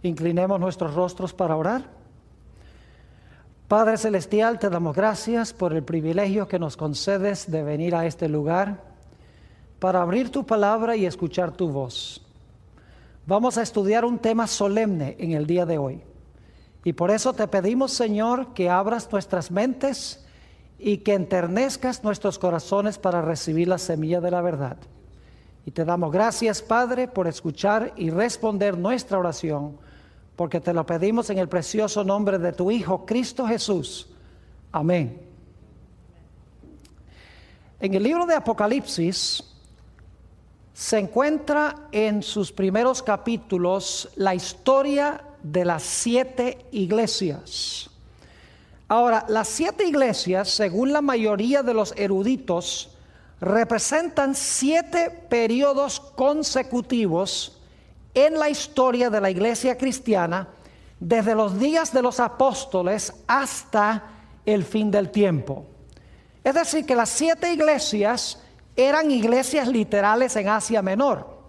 Inclinemos nuestros rostros para orar. Padre Celestial, te damos gracias por el privilegio que nos concedes de venir a este lugar para abrir tu palabra y escuchar tu voz. Vamos a estudiar un tema solemne en el día de hoy. Y por eso te pedimos, Señor, que abras nuestras mentes y que enternezcas nuestros corazones para recibir la semilla de la verdad. Y te damos gracias, Padre, por escuchar y responder nuestra oración, porque te lo pedimos en el precioso nombre de tu Hijo, Cristo Jesús. Amén. En el libro de Apocalipsis se encuentra en sus primeros capítulos la historia de las 7 iglesias. Ahora, las 7 iglesias, según la mayoría de los eruditos, representan 7 periodos consecutivos en la historia de la iglesia cristiana, desde los días de los apóstoles hasta el fin del tiempo. Es decir, que las 7 iglesias eran iglesias literales en Asia Menor,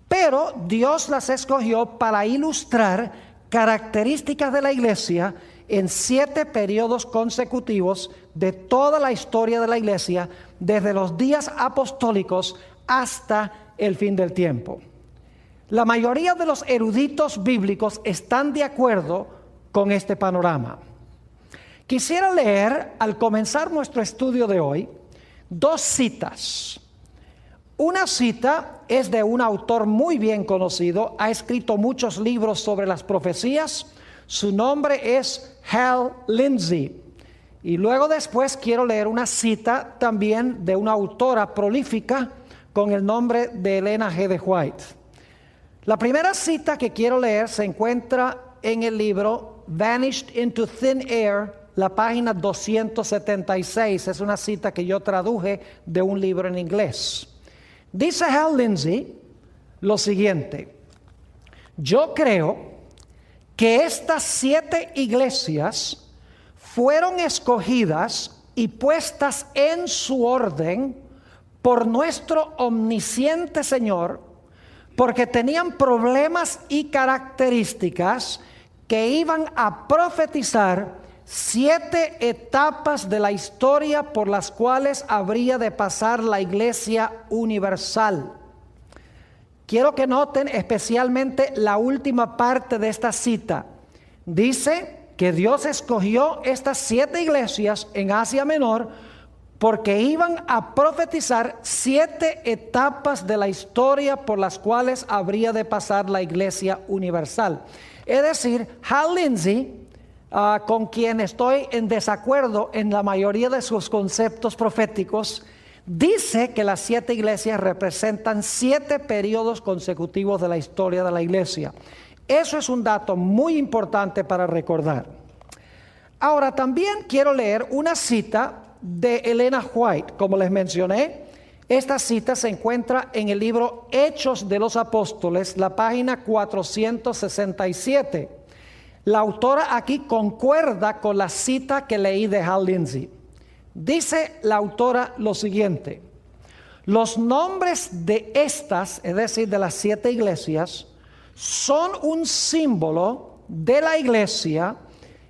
pero Dios las escogió para ilustrar características de la iglesia en 7 periodos consecutivos de toda la historia de la iglesia, desde los días apostólicos hasta el fin del tiempo. La mayoría de los eruditos bíblicos están de acuerdo con este panorama. Quisiera leer, al comenzar nuestro estudio de hoy, 2 citas. Una cita es de un autor muy bien conocido, ha escrito muchos libros sobre las profecías. Su nombre es Hal Lindsey. Y luego después quiero leer una cita también de una autora prolífica con el nombre de Elena G. de White. La primera cita que quiero leer se encuentra en el libro Vanished into Thin Air, la página 276. Es una cita que yo traduje de un libro en inglés. Dice Hal Lindsey lo siguiente: yo creo que estas 7 iglesias fueron escogidas y puestas en su orden por nuestro omnisciente Señor, porque tenían problemas y características que iban a profetizar 7 etapas de la historia por las cuales habría de pasar la iglesia universal. Quiero que noten especialmente la última parte de esta cita. Dice que Dios escogió estas 7 iglesias en Asia Menor porque iban a profetizar 7 etapas de la historia por las cuales habría de pasar la iglesia universal. Es decir, Hal Lindsey, con quien estoy en desacuerdo en la mayoría de sus conceptos proféticos, dice que las 7 iglesias representan 7 periodos consecutivos de la historia de la iglesia. Eso es un dato muy importante para recordar. Ahora, también quiero leer una cita de Elena White. Como les mencioné, esta cita se encuentra en el libro Hechos de los Apóstoles, la página 467. La autora aquí concuerda con la cita que leí de Hal Lindsey. Dice la autora lo siguiente: los nombres de estas, es decir, de las 7 iglesias, son un símbolo de la iglesia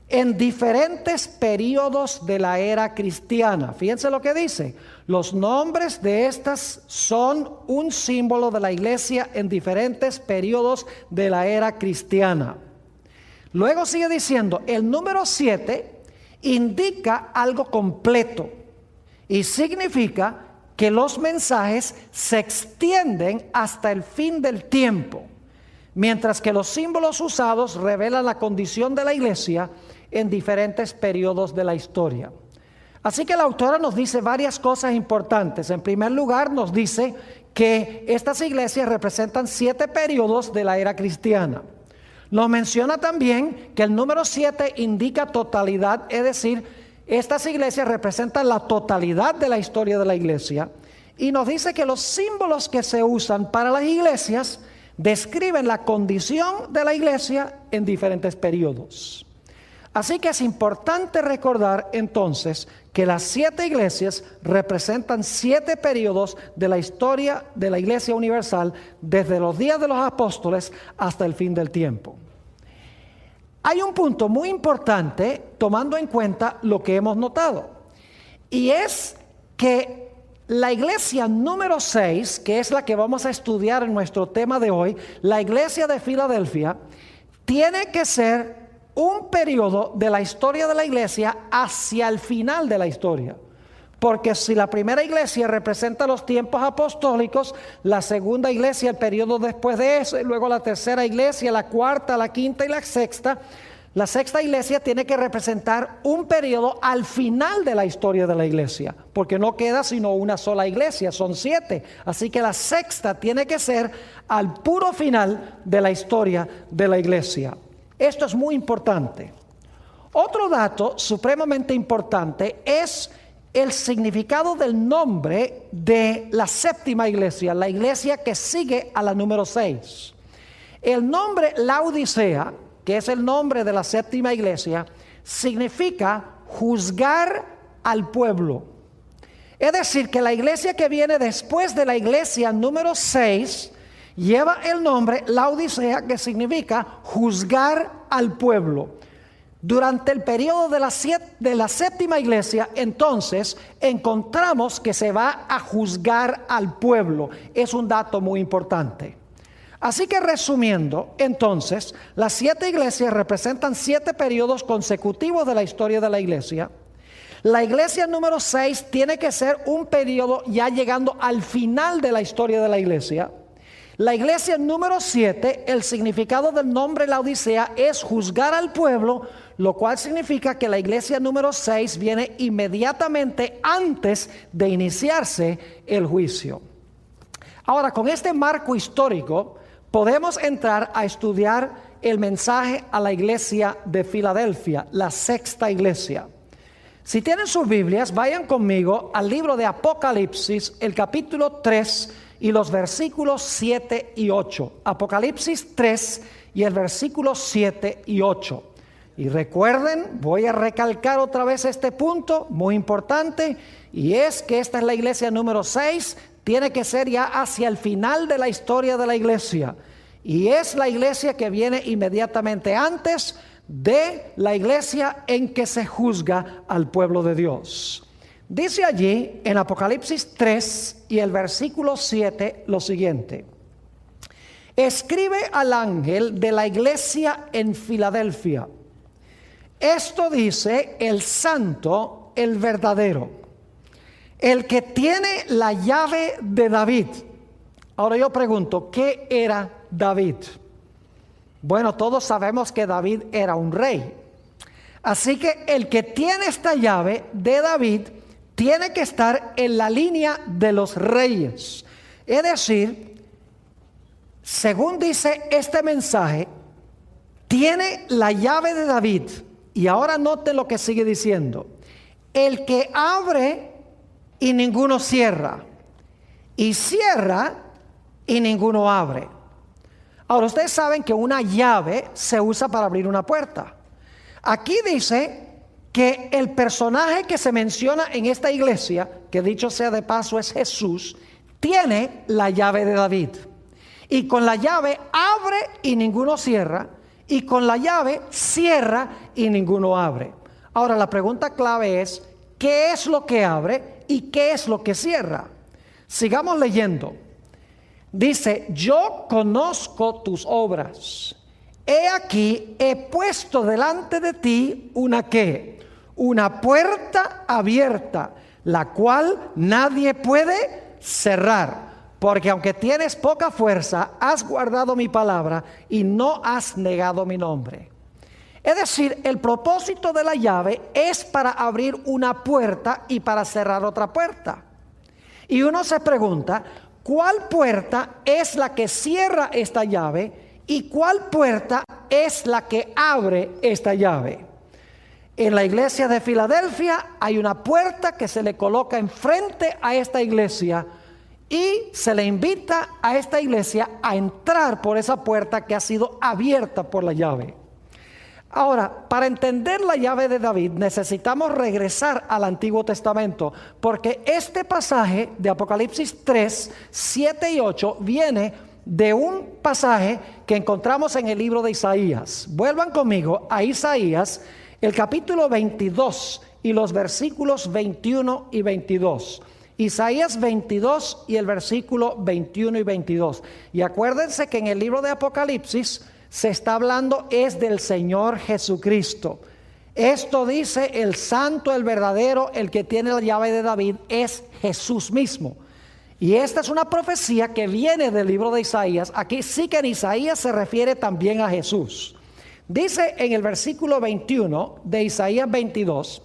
en diferentes periodos de la era cristiana. Fíjense lo que dice: los nombres de estas son un símbolo de la iglesia en diferentes periodos de la era cristiana. Luego sigue diciendo, el número 7 indica algo completo y significa que los mensajes se extienden hasta el fin del tiempo, mientras que los símbolos usados revelan la condición de la iglesia en diferentes periodos de la historia. Así que la autora nos dice varias cosas importantes. En primer lugar, nos dice que estas iglesias representan 7 periodos de la era cristiana. Nos menciona también que el número 7 indica totalidad, es decir, estas iglesias representan la totalidad de la historia de la iglesia. Y nos dice que los símbolos que se usan para las iglesias describen la condición de la iglesia en diferentes periodos. Así que es importante recordar entonces que las 7 iglesias representan 7 periodos de la historia de la iglesia universal, desde los días de los apóstoles hasta el fin del tiempo. hay un punto muy importante tomando en cuenta lo que hemos notado. Y es que la iglesia número 6, que es la que vamos a estudiar en nuestro tema de hoy, la iglesia de Filadelfia, tiene que ser un periodo de la historia de la iglesia hacia el final de la historia. Porque si la primera iglesia representa los tiempos apostólicos, la segunda iglesia el periodo después de eso, y luego la tercera iglesia, la cuarta, la quinta y la sexta iglesia tiene que representar un periodo al final de la historia de la iglesia, porque no queda sino una sola iglesia, son 7. Así que la sexta tiene que ser al puro final de la historia de la iglesia. Esto es muy importante. Otro dato supremamente importante es el significado del nombre de la séptima iglesia, la iglesia que sigue a la número 6. El nombre Laodicea, que es el nombre de la séptima iglesia, significa juzgar al pueblo. Es decir, que la iglesia que viene después de la iglesia número 6 lleva el nombre Laodicea, que significa juzgar al pueblo. Durante el periodo de la séptima iglesia, entonces, encontramos que se va a juzgar al pueblo. Es un dato muy importante. Así que resumiendo, entonces, las 7 iglesias representan 7 periodos consecutivos de la historia de la iglesia. La iglesia número 6 tiene que ser un periodo ya llegando al final de la historia de la iglesia. La iglesia número 7, el significado del nombre Laodicea es juzgar al pueblo, lo cual significa que la iglesia número 6 viene inmediatamente antes de iniciarse el juicio. Ahora, con este marco histórico, podemos entrar a estudiar el mensaje a la iglesia de Filadelfia, la sexta iglesia. Si tienen sus Biblias, vayan conmigo al libro de Apocalipsis, el capítulo 3 y los versículos 7 y 8. Apocalipsis 3 y el versículo 7 y 8. Y recuerden, voy a recalcar otra vez este punto muy importante, y es que esta es la iglesia número 6, tiene que ser ya hacia el final de la historia de la iglesia. Y es la iglesia que viene inmediatamente antes de la iglesia en que se juzga al pueblo de Dios. Dice allí en Apocalipsis 3 y el versículo 7 lo siguiente: escribe al ángel de la iglesia en Filadelfia, esto dice el santo, el verdadero, el que tiene la llave de David. Ahora yo pregunto, ¿qué era David? Bueno, todos sabemos que David era un rey. Así que el que tiene esta llave de David tiene que estar en la línea de los reyes. Es decir, según dice este mensaje, tiene la llave de David. Y ahora note lo que sigue diciendo: el que abre y ninguno cierra, y cierra y ninguno abre. Ahora, ustedes saben que una llave se usa para abrir una puerta. Aquí dice que el personaje que se menciona en esta iglesia, que dicho sea de paso es Jesús, tiene la llave de David. Y con la llave abre y ninguno cierra, y con la llave cierra y ninguno abre. Ahora la pregunta clave es: ¿qué es lo que abre y qué es lo que cierra? Sigamos leyendo. Dice: yo conozco tus obras. He aquí, he puesto delante de ti una puerta abierta, la cual nadie puede cerrar. Porque aunque tienes poca fuerza, has guardado mi palabra y no has negado mi nombre. Es decir, el propósito de la llave es para abrir una puerta y para cerrar otra puerta. Y uno se pregunta, ¿cuál puerta es la que cierra esta llave y cuál puerta es la que abre esta llave? En la iglesia de Filadelfia hay una puerta que se le coloca enfrente a esta iglesia y se le invita a esta iglesia a entrar por esa puerta que ha sido abierta por la llave. Ahora, para entender la llave de David necesitamos regresar al Antiguo Testamento, porque este pasaje de Apocalipsis 3, 7 y 8 viene de un pasaje que encontramos en el libro de Isaías. Vuelvan conmigo a Isaías, el capítulo 22 y los versículos 21 y 22. Isaías 22 y el versículo 21 y 22. Y acuérdense que en el libro de Apocalipsis se está hablando es del Señor Jesucristo. Esto dice el santo, el verdadero, el que tiene la llave de David, es Jesús mismo. Y esta es una profecía que viene del libro de Isaías. Aquí sí que en Isaías se refiere también a Jesús. Dice en el versículo 21 de Isaías 22,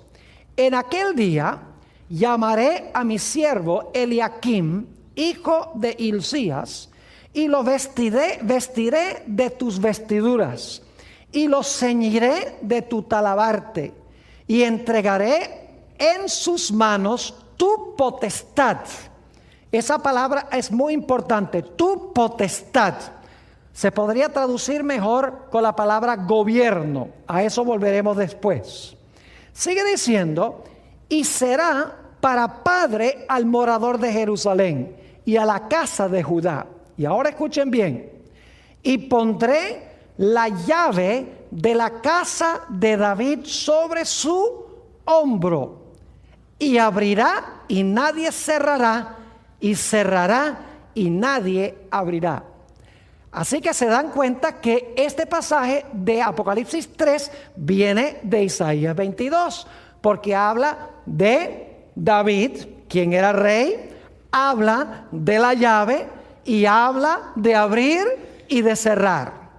en aquel día llamaré a mi siervo Eliakim, hijo de Hilcías, y lo vestiré de tus vestiduras, y lo ceñiré de tu talabarte, y entregaré en sus manos tu potestad. Esa palabra es muy importante, tu potestad. Se podría traducir mejor con la palabra gobierno. A eso volveremos después. Sigue diciendo, y será para padre al morador de Jerusalén y a la casa de Judá. Y ahora escuchen bien. Y pondré la llave de la casa de David sobre su hombro. Y abrirá y nadie cerrará, y cerrará y nadie abrirá. Así que se dan cuenta que este pasaje de Apocalipsis 3 viene de Isaías 22, porque habla de David, quien era rey, habla de la llave y habla de abrir y de cerrar.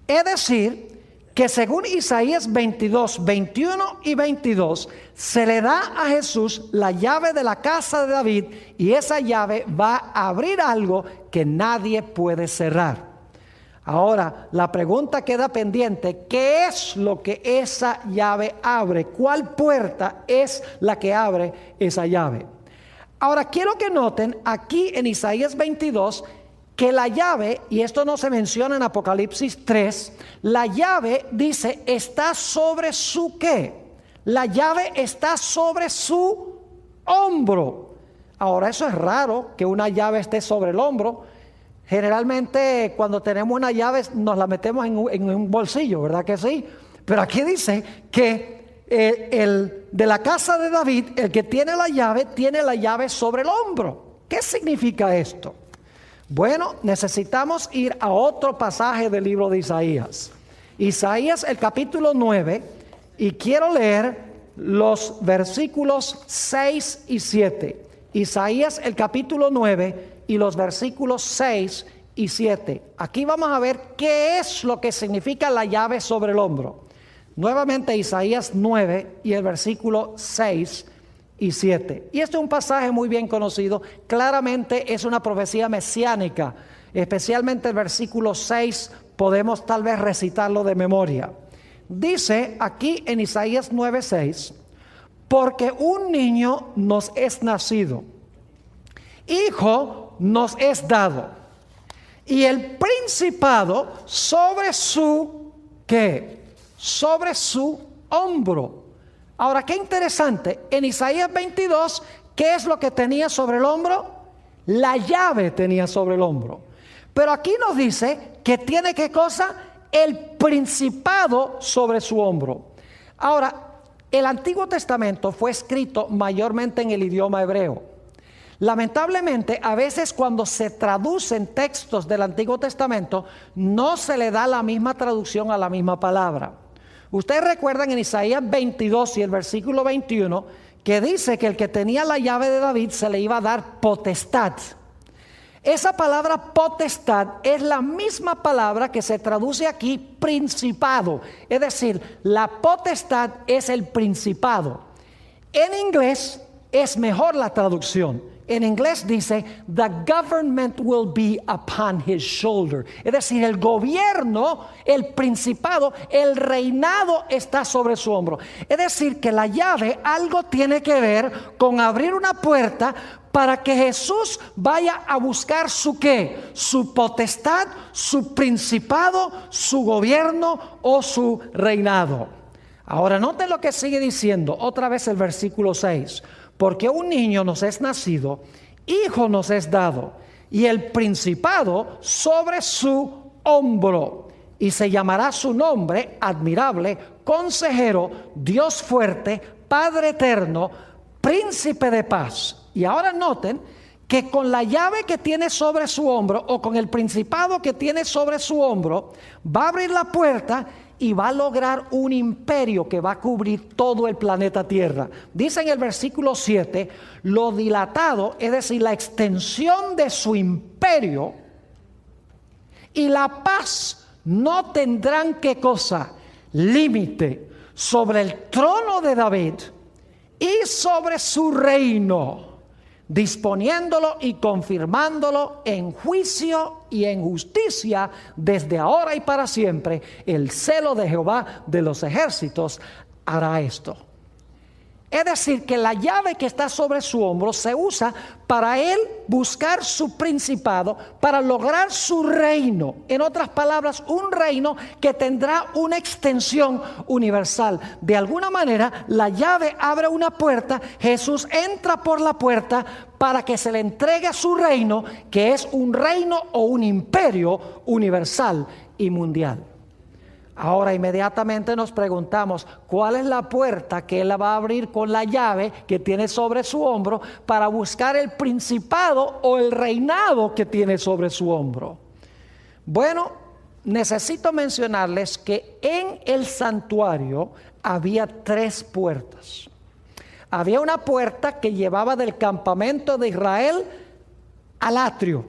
Es decir, que según Isaías 22, 21 y 22, se le da a Jesús la llave de la casa de David y esa llave va a abrir algo que nadie puede cerrar. Ahora, la pregunta queda pendiente, ¿qué es lo que esa llave abre? ¿Cuál puerta es la que abre esa llave? Ahora, quiero que noten aquí en Isaías 22 que la llave, y esto no se menciona en Apocalipsis 3, la llave dice, está sobre su ¿qué? La llave está sobre su hombro. Ahora, eso es raro que una llave esté sobre el hombro. Generalmente cuando tenemos una llave nos la metemos en un bolsillo, ¿verdad que sí? Pero aquí dice que el de la casa de David, el que tiene la llave sobre el hombro. ¿Qué significa esto? Bueno, necesitamos ir a otro pasaje del libro de Isaías. Isaías el capítulo 9, y quiero leer los versículos 6 y 7. Isaías el capítulo 9 y los versículos 6 y 7. Aquí vamos a ver qué es lo que significa la llave sobre el hombro. Nuevamente Isaías 9 y el versículo 6 y 7. Y este es un pasaje muy bien conocido. Claramente es una profecía mesiánica. Especialmente el versículo 6 podemos tal vez recitarlo de memoria. Dice aquí en Isaías 9:6, porque un niño nos es nacido, hijo nos es dado, y el principado sobre su ¿qué? Sobre su hombro. Ahora, qué interesante, en Isaías 22, ¿qué es lo que tenía sobre el hombro? La llave tenía sobre el hombro. Pero aquí nos dice que tiene ¿qué cosa? El principado sobre su hombro. Ahora, el Antiguo Testamento fue escrito mayormente en el idioma hebreo. Lamentablemente, a veces cuando se traducen textos del Antiguo Testamento, no se le da la misma traducción a la misma palabra. Ustedes recuerdan en Isaías 22 y el versículo 21, que dice que el que tenía la llave de David se le iba a dar potestad. Esa palabra potestad es la misma palabra que se traduce aquí principado. Es decir, la potestad es el principado. En inglés es mejor la traducción. En inglés dice, the government will be upon his shoulder. Es decir, el gobierno, el principado, el reinado está sobre su hombro. Es decir, que la llave algo tiene que ver con abrir una puerta para que Jesús vaya a buscar su ¿qué? Su potestad, su principado, su gobierno o su reinado. Ahora noten lo que sigue diciendo otra vez el versículo 6. Porque un niño nos es nacido, hijo nos es dado, y el principado sobre su hombro. Y se llamará su nombre admirable, consejero, Dios fuerte, Padre eterno, príncipe de paz. Y ahora noten que con la llave que tiene sobre su hombro, o con el principado que tiene sobre su hombro, va a abrir la puerta y va a lograr un imperio que va a cubrir todo el planeta Tierra. Dice en el versículo 7, lo dilatado, es decir, la extensión de su imperio y la paz no tendrán, ¿qué cosa? Límite sobre el trono de David y sobre su reino, disponiéndolo y confirmándolo en juicio y en justicia desde ahora y para siempre. El celo de Jehová de los ejércitos hará esto. Es decir, que la llave que está sobre su hombro se usa para él buscar su principado, para lograr su reino. En otras palabras, un reino que tendrá una extensión universal. De alguna manera, la llave abre una puerta, Jesús entra por la puerta para que se le entregue su reino, que es un reino o un imperio universal y mundial. Ahora inmediatamente nos preguntamos, ¿cuál es la puerta que él va a abrir con la llave que tiene sobre su hombro para buscar el principado o el reinado que tiene sobre su hombro? Bueno, necesito mencionarles que en el santuario había 3 puertas. Había una puerta que llevaba del campamento de Israel al atrio.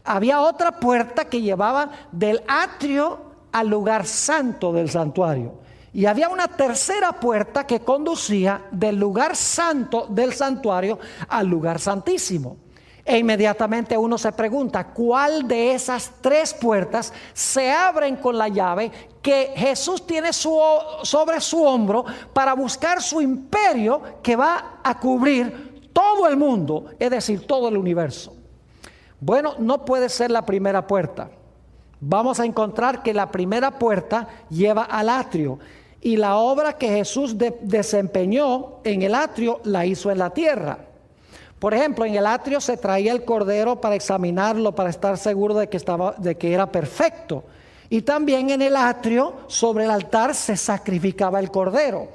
Había otra puerta que llevaba del atrio al lugar santo del santuario. Y había una tercera puerta que conducía del lugar santo del santuario al lugar santísimo. E inmediatamente uno se pregunta, ¿cuál de esas 3 puertas se abren con la llave que Jesús tiene sobre su hombro para buscar su imperio que va a cubrir todo el mundo, es decir, todo el universo? Bueno, no puede ser la primera puerta. Vamos a encontrar que la primera puerta lleva al atrio, y la obra que Jesús desempeñó en el atrio la hizo en la tierra. Por ejemplo, en el atrio se traía el cordero para examinarlo, para estar seguro de que era perfecto. Y también en el atrio, sobre el altar, se sacrificaba el cordero.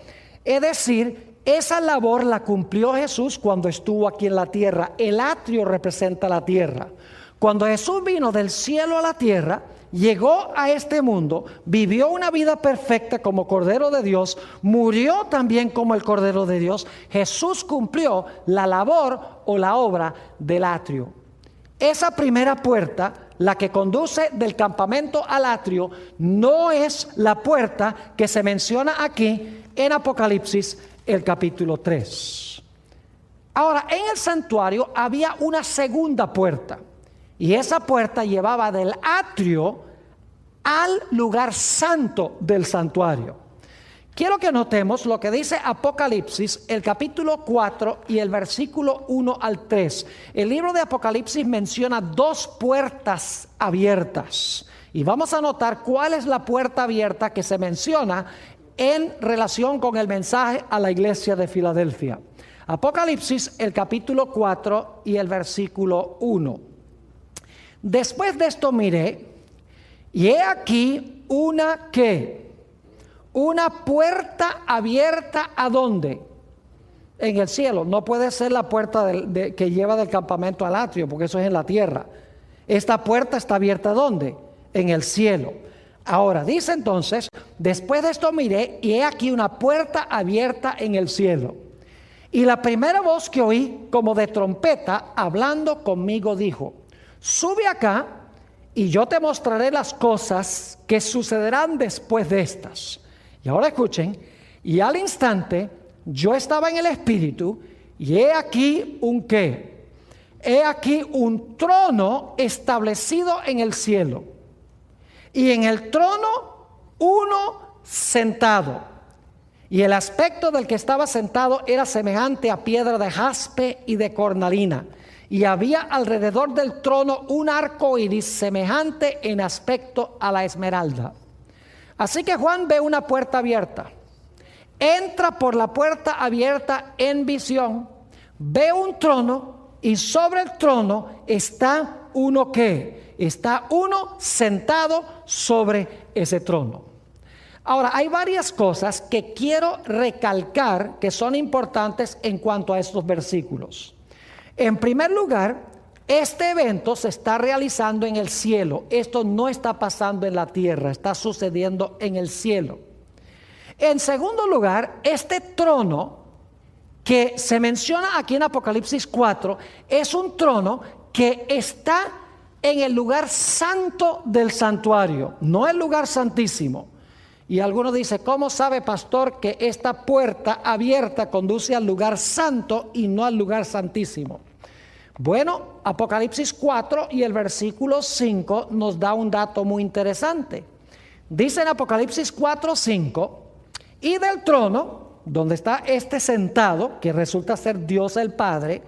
Es decir, esa labor la cumplió Jesús cuando estuvo aquí en la tierra. El atrio representa la tierra. Cuando Jesús vino del cielo a la tierra, llegó a este mundo, vivió una vida perfecta como Cordero de Dios, murió también como el Cordero de Dios. Jesús cumplió la labor o la obra del atrio. Esa primera puerta, la que conduce del campamento al atrio, no es la puerta que se menciona aquí en Apocalipsis, el capítulo 3. Ahora, en el santuario había una segunda puerta. Y esa puerta llevaba del atrio al lugar santo del santuario. Quiero que notemos lo que dice Apocalipsis, el capítulo 4 y el versículo 1 al 3. El libro de Apocalipsis menciona 2 puertas abiertas. Y vamos a notar cuál es la puerta abierta que se menciona en relación con el mensaje a la iglesia de Filadelfia. Apocalipsis, el capítulo 4 y el versículo 1. Después de esto miré, y he aquí una puerta abierta, ¿a dónde? En el cielo. No puede ser la puerta que lleva del campamento al atrio, porque eso es en la tierra. Esta puerta está abierta, ¿dónde? En el cielo. Ahora, dice entonces, después de esto miré, y he aquí una puerta abierta en el cielo. Y la primera voz que oí, como de trompeta, hablando conmigo, dijo: sube acá y yo te mostraré las cosas que sucederán después de estas. Y ahora escuchen, y al instante yo estaba en el espíritu, y he aquí un ¿qué? He aquí un trono establecido en el cielo, y en el trono uno sentado. Y el aspecto del que estaba sentado era semejante a piedra de jaspe y de cornalina. Y había alrededor del trono un arco iris semejante en aspecto a la esmeralda. Así que Juan ve una puerta abierta. Entra por la puerta abierta en visión. Ve un trono y sobre el trono está uno ¿qué? Está uno sentado sobre ese trono. Ahora, hay varias cosas que quiero recalcar que son importantes en cuanto a estos versículos. En primer lugar, este evento se está realizando en el cielo. Esto no está pasando en la tierra, está sucediendo en el cielo. En segundo lugar, este trono que se menciona aquí en Apocalipsis 4 es un trono que está en el lugar santo del santuario, no el lugar santísimo. Y algunos dicen, ¿cómo sabe, pastor, que esta puerta abierta conduce al lugar santo y no al lugar santísimo? Bueno, Apocalipsis 4 y el versículo 5 nos da un dato muy interesante. Dice en Apocalipsis 4:5, y del trono, donde está este sentado, que resulta ser Dios el Padre,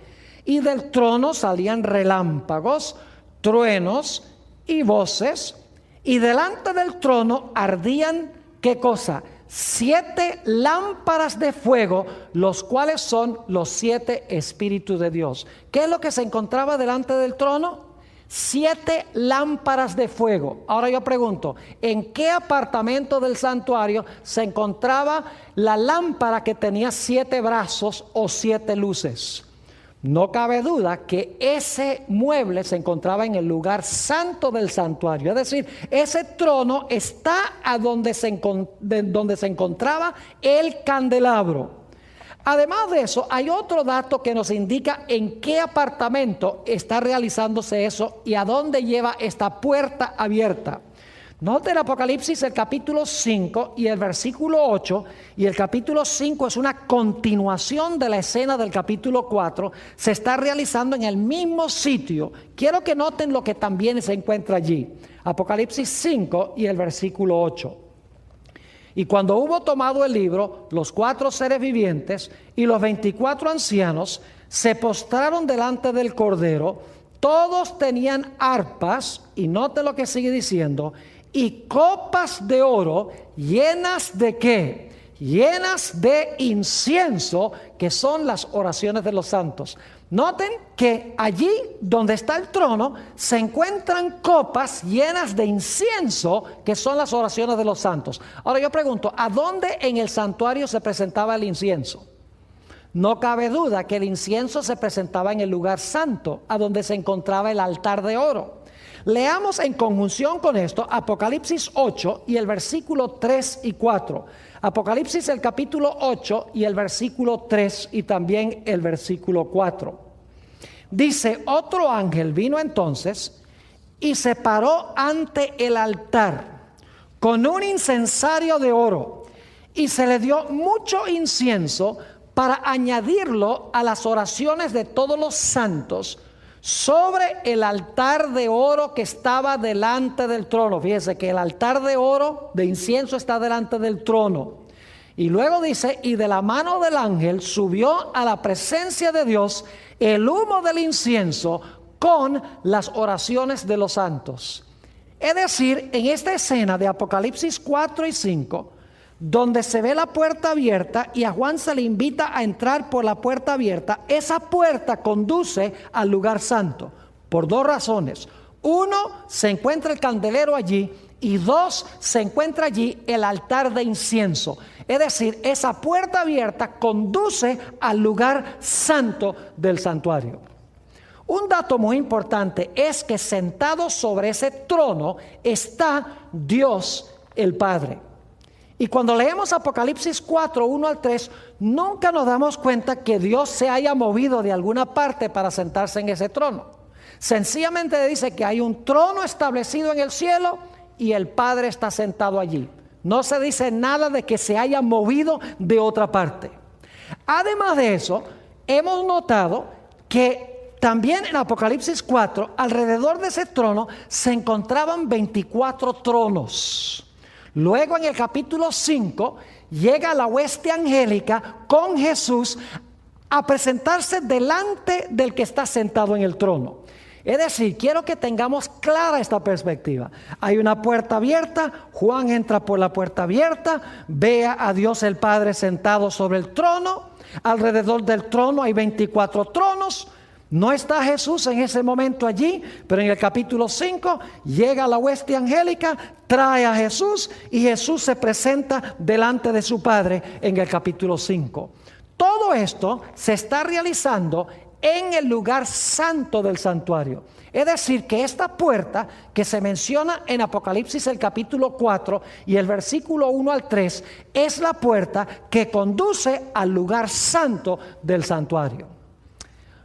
y del trono salían relámpagos, truenos y voces, y delante del trono ardían, ¿qué cosa? 7 lámparas de fuego, los cuales son los 7 espíritus de Dios. ¿Qué es lo que se encontraba delante del trono? 7 lámparas de fuego. Ahora yo pregunto, ¿en qué apartamento del santuario se encontraba la lámpara que tenía 7 brazos o 7 luces? No cabe duda que ese mueble se encontraba en el lugar santo del santuario. Es decir, ese trono está a donde se encontraba el candelabro. Además de eso, hay otro dato que nos indica en qué apartamento está realizándose eso y a dónde lleva esta puerta abierta. Note el Apocalipsis, el capítulo 5 y el versículo 8, y el capítulo 5 es una continuación de la escena del capítulo 4, se está realizando en el mismo sitio. Quiero que noten lo que también se encuentra allí. Apocalipsis 5 y el versículo 8. Y cuando hubo tomado el libro, los 4 seres vivientes y los 24 ancianos se postraron delante del Cordero. Todos tenían arpas, y note lo que sigue diciendo, y copas de oro llenas de ¿qué? Llenas de incienso, que son las oraciones de los santos. Noten que allí donde está el trono se encuentran copas llenas de incienso, que son las oraciones de los santos. Ahora yo pregunto, ¿a dónde en el santuario se presentaba el incienso? No cabe duda que el incienso se presentaba en el lugar santo, a donde se encontraba el altar de oro. Leamos en conjunción con esto Apocalipsis 8 y el versículo 3 y 4. Apocalipsis el capítulo 8 y el versículo 3 y también el versículo 4. Dice, otro ángel vino entonces y se paró ante el altar con un incensario de oro, y se le dio mucho incienso para añadirlo a las oraciones de todos los santos sobre el altar de oro que estaba delante del trono. Fíjese que el altar de oro, de incienso, está delante del trono. Y luego dice, y de la mano del ángel subió a la presencia de Dios el humo del incienso con las oraciones de los santos. Es decir, en esta escena de Apocalipsis 4 y 5, donde se ve la puerta abierta y a Juan se le invita a entrar por la puerta abierta, esa puerta conduce al lugar santo por 2 razones. 1, se encuentra el candelero allí, y 2, se encuentra allí el altar de incienso. Es decir, esa puerta abierta conduce al lugar santo del santuario. Un dato muy importante es que sentado sobre ese trono está Dios el Padre. Y cuando leemos Apocalipsis 4, 1 al 3, nunca nos damos cuenta que Dios se haya movido de alguna parte para sentarse en ese trono. Sencillamente dice que hay un trono establecido en el cielo y el Padre está sentado allí. No se dice nada de que se haya movido de otra parte. Además de eso, hemos notado que también en Apocalipsis 4, alrededor de ese trono se encontraban 24 tronos. Luego en el capítulo 5 llega la hueste angélica con Jesús a presentarse delante del que está sentado en el trono. Es decir, quiero que tengamos clara esta perspectiva. Hay una puerta abierta, Juan entra por la puerta abierta, ve a Dios el Padre sentado sobre el trono. Alrededor del trono hay 24 tronos. No está Jesús en ese momento allí, pero en el capítulo 5 llega la hueste angélica, trae a Jesús y Jesús se presenta delante de su Padre en el capítulo 5. Todo esto se está realizando en el lugar santo del santuario. Es decir, que esta puerta que se menciona en Apocalipsis el capítulo 4 y el versículo 1 al 3 es la puerta que conduce al lugar santo del santuario.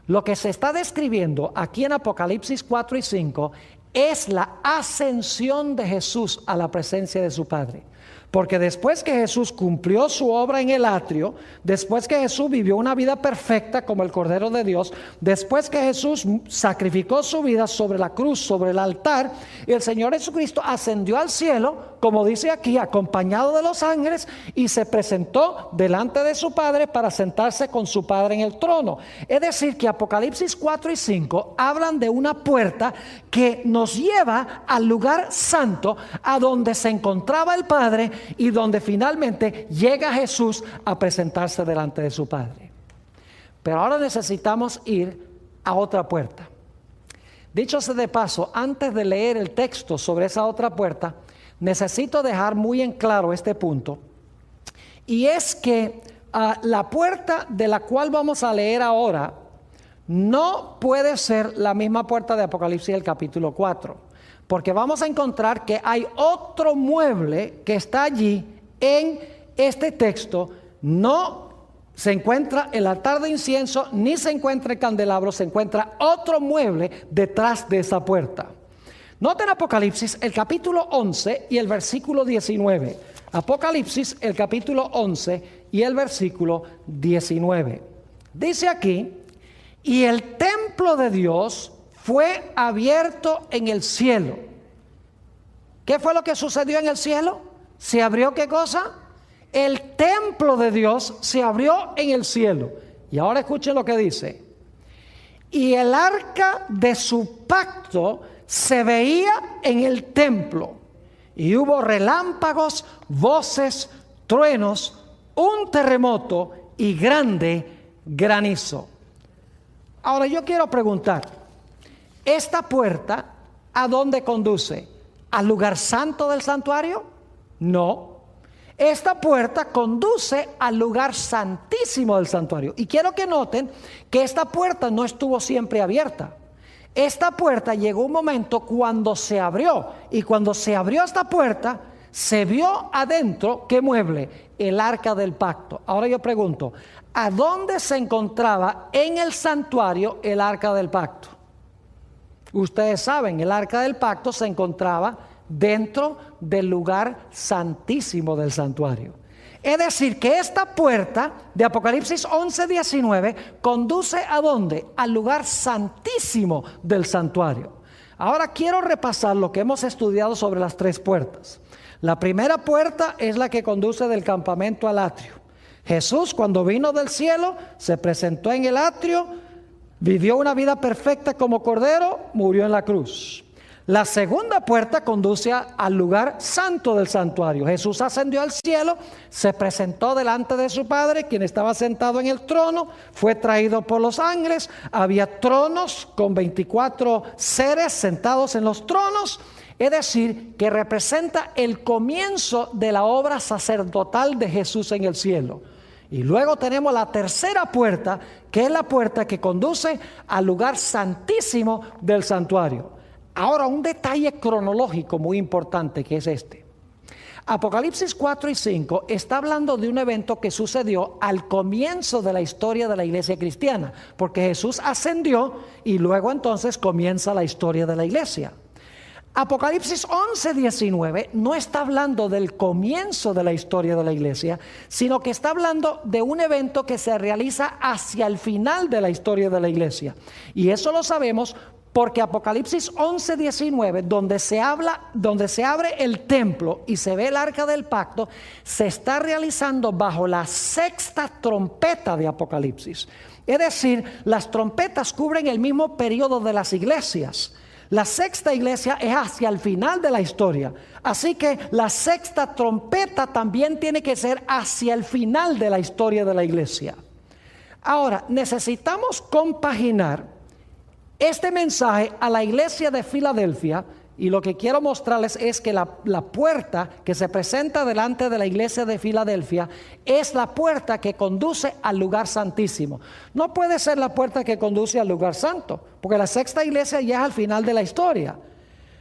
Lo que se está describiendo aquí en Apocalipsis 4 y 5 es la ascensión de Jesús a la presencia de su Padre. Porque después que Jesús cumplió su obra en el atrio, después que Jesús vivió una vida perfecta como el Cordero de Dios, después que Jesús sacrificó su vida sobre la cruz, sobre el altar, el Señor Jesucristo ascendió al cielo, como dice aquí, acompañado de los ángeles, y se presentó delante de su Padre para sentarse con su Padre en el trono. Es decir, que Apocalipsis 4 y 5 hablan de una puerta que nos lleva al lugar santo, a donde se encontraba el Padre y donde finalmente llega Jesús a presentarse delante de su Padre. Pero ahora necesitamos ir a otra puerta. Dicho sea de paso, antes de leer el texto sobre esa otra puerta, necesito dejar muy en claro este punto, y es que la puerta de la cual vamos a leer ahora no puede ser la misma puerta de Apocalipsis del capítulo 4. Porque vamos a encontrar que hay otro mueble que está allí en este texto. No se encuentra el altar de incienso, ni se encuentra el candelabro, se encuentra otro mueble detrás de esa puerta. Noten Apocalipsis el capítulo 11 y el versículo 19. Apocalipsis el capítulo 11 y el versículo 19. Dice aquí: y el templo de Dios fue abierto en el cielo. ¿Qué fue lo que sucedió en el cielo? ¿Se abrió qué cosa? El templo de Dios se abrió en el cielo. Y ahora escuchen lo que dice: y el arca de su pacto se veía en el templo, y hubo relámpagos, voces, truenos, un terremoto y grande granizo. Ahora yo quiero preguntar, ¿esta puerta a dónde conduce? ¿Al lugar santo del santuario? No. Esta puerta conduce al lugar santísimo del santuario. Y quiero que noten que esta puerta no estuvo siempre abierta. Esta puerta llegó un momento cuando se abrió. Y cuando se abrió esta puerta, se vio adentro, ¿qué mueble? El arca del pacto. Ahora yo pregunto, ¿a dónde se encontraba en el santuario el arca del pacto? Ustedes saben, el arca del pacto se encontraba dentro del lugar santísimo del santuario. Es decir, que esta puerta de Apocalipsis 11:19 conduce ¿a dónde? Al lugar santísimo del santuario. Ahora quiero repasar lo que hemos estudiado sobre las tres puertas. La primera puerta es la que conduce del campamento al atrio. Jesús, cuando vino del cielo, se presentó en el atrio, vivió una vida perfecta como cordero, murió en la cruz. La segunda puerta conduce al lugar santo del santuario. Jesús ascendió al cielo, se presentó delante de su Padre, quien estaba sentado en el trono, fue traído por los ángeles, había tronos con 24 seres sentados en los tronos, es decir, que representa el comienzo de la obra sacerdotal de Jesús en el cielo. Y luego tenemos la tercera puerta, que es la puerta que conduce al lugar santísimo del santuario. Ahora, un detalle cronológico muy importante que es este. Apocalipsis 4 y 5 está hablando de un evento que sucedió al comienzo de la historia de la iglesia cristiana, porque Jesús ascendió y luego entonces comienza la historia de la iglesia. Apocalipsis 11:19 no está hablando del comienzo de la historia de la iglesia, sino que está hablando de un evento que se realiza hacia el final de la historia de la iglesia. Y eso lo sabemos porque Apocalipsis 11:19, donde se abre el templo y se ve el arca del pacto, se está realizando bajo la sexta trompeta de Apocalipsis. Es decir, las trompetas cubren el mismo periodo de las iglesias. La sexta iglesia es hacia el final de la historia. Así que la sexta trompeta también tiene que ser hacia el final de la historia de la iglesia. Ahora, necesitamos compaginar este mensaje a la iglesia de Filadelfia, y lo que quiero mostrarles es que la puerta que se presenta delante de la iglesia de Filadelfia es la puerta que conduce al lugar santísimo. No puede ser la puerta que conduce al lugar santo, porque la sexta iglesia ya es al final de la historia.